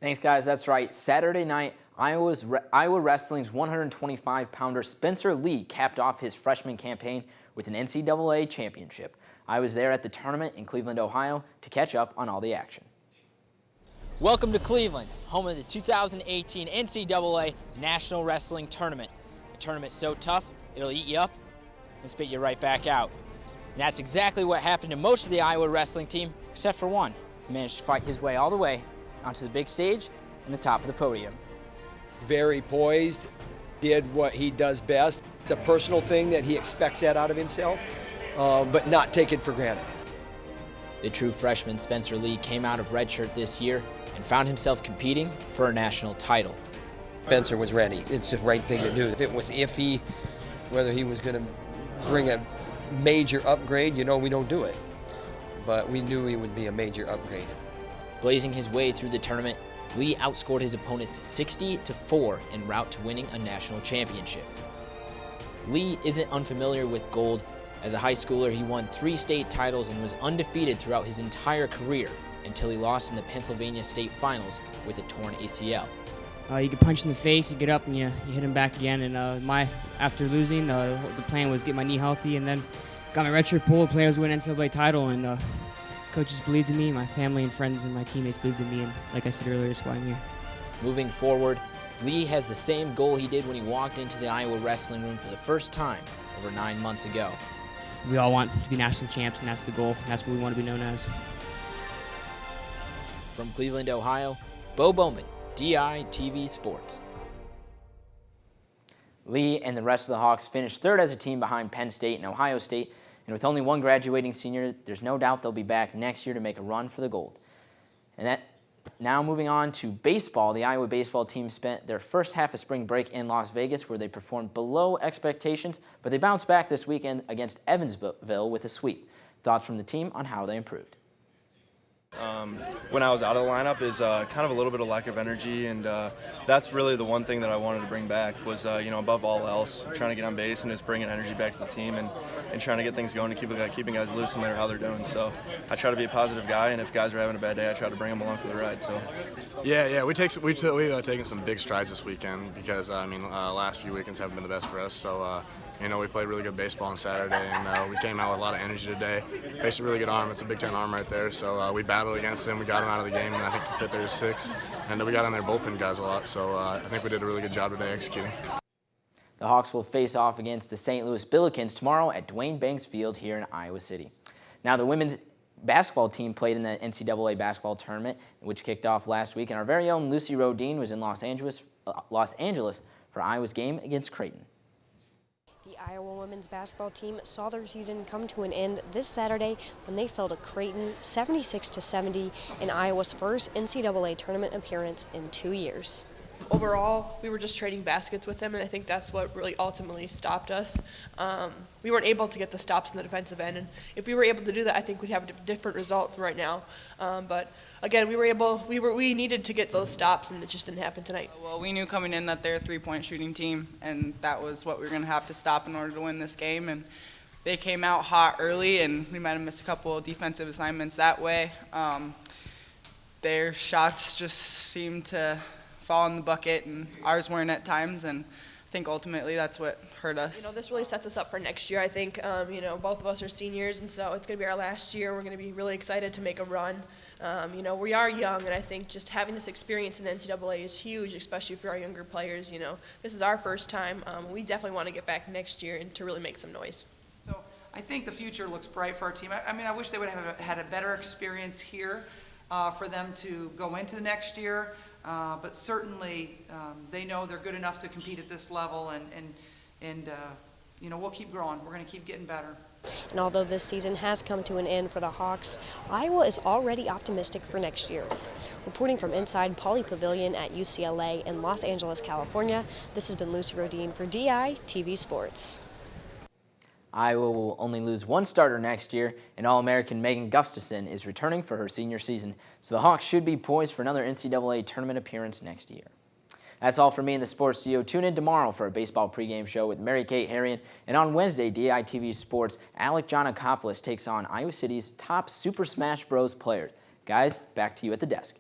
Thanks, guys. That's right. Saturday night, Iowa Wrestling's 125-pounder Spencer Lee capped off his freshman campaign with an NCAA championship. I was there at the tournament in Cleveland, Ohio, to catch up on all the action. Welcome to Cleveland, home of the 2018 NCAA National Wrestling Tournament. A tournament so tough, it'll eat you up and spit you right back out. And that's exactly what happened to most of the Iowa wrestling team, except for one, who managed to fight his way all the way onto the big stage and the top of the podium. Very poised, did what he does best. It's a personal thing that he expects that out of himself, but not take it for granted. The true freshman Spencer Lee came out of redshirt this year and found himself competing for a national title. Spencer was ready. It's the right thing to do. If it was iffy, whether he was going to bring a major upgrade, we don't do it. But we knew he would be a major upgrade. Blazing his way through the tournament, Lee outscored his opponents 60-4 en route to winning a national championship. Lee isn't unfamiliar with gold. As a high schooler, he won 3 state titles and was undefeated throughout his entire career until he lost in the Pennsylvania State Finals with a torn ACL. You get punched in the face, you get up and you hit him back again. And after losing, the plan was get my knee healthy and then got my redshirt pulled, players win NCAA title, and coaches believed in me, my family and friends and my teammates believed in me, and like I said earlier, that's why I'm here. Moving forward, Lee has the same goal he did when he walked into the Iowa wrestling room for the first time over 9 months ago. We all want to be national champs, and that's the goal. That's what we want to be known as. From Cleveland, Ohio, Bo Bowman, DITV Sports. Lee and the rest of the Hawks finished third as a team behind Penn State and Ohio State, and with only one graduating senior, there's no doubt they'll be back next year to make a run for the gold. Now moving on to baseball, the Iowa baseball team spent their first half of spring break in Las Vegas, where they performed below expectations, but they bounced back this weekend against Evansville with a sweep. Thoughts from the team on how they improved. When I was out of the lineup is kind of a little bit of lack of energy, and that's really the one thing that I wanted to bring back was, above all else, trying to get on base and just bringing energy back to the team and trying to get things going and keeping guys loose no matter how they're doing. So I try to be a positive guy, and if guys are having a bad day, I try to bring them along for the ride. So yeah, we've taken some big strides this weekend because last few weekends haven't been the best for us. So we played really good baseball on Saturday, and we came out with a lot of energy today. Faced a really good arm. It's a Big Ten arm right there. So we battled against him. We got him out of the game, and I think we fit there to 6. And we got on their bullpen guys a lot. So I think we did a really good job today executing. The Hawks will face off against the St. Louis Billikens tomorrow at Dwayne Banks Field here in Iowa City. Now, the women's basketball team played in the NCAA basketball tournament, which kicked off last week, and our very own Lucy Rodine was in Los Angeles for Iowa's game against Creighton. The Iowa women's basketball team saw their season come to an end this Saturday when they fell to Creighton 76-70 in Iowa's first NCAA tournament appearance in 2 years. Overall, we were just trading baskets with them, and I think that's what really ultimately stopped us. We weren't able to get the stops in the defensive end, and if we were able to do that, I think we'd have a different result right now. But again, we needed to get those stops, and it just didn't happen tonight. Well, we knew coming in that they're a three-point shooting team, and that was what we were going to have to stop in order to win this game. And they came out hot early, and we might have missed a couple of defensive assignments that way. Their shots just seemed to fall in the bucket, and ours weren't at times, and I think ultimately that's what hurt us. This really sets us up for next year. I think, both of us are seniors, and so it's going to be our last year. We're going to be really excited to make a run. We are young, and I think just having this experience in the NCAA is huge, especially for our younger players. This is our first time. We definitely want to get back next year and to really make some noise. So I think the future looks bright for our team. I wish they would have had a better experience here for them to go into the next year. But certainly they know they're good enough to compete at this level, and we'll keep growing. We're going to keep getting better. And although this season has come to an end for the Hawks, Iowa is already optimistic for next year. Reporting from inside Pauley Pavilion at UCLA in Los Angeles, California, this has been Lucy Rodine for DITV Sports. Iowa will only lose one starter next year, and All-American Megan Gustafson is returning for her senior season, so the Hawks should be poised for another NCAA tournament appearance next year. That's all for me in the sports studio. Tune in tomorrow for a baseball pregame show with Mary Kate Harrion, and on Wednesday, DITV Sports, Alec Giannakopoulos takes on Iowa City's top Super Smash Bros. Players. Guys, back to you at the desk.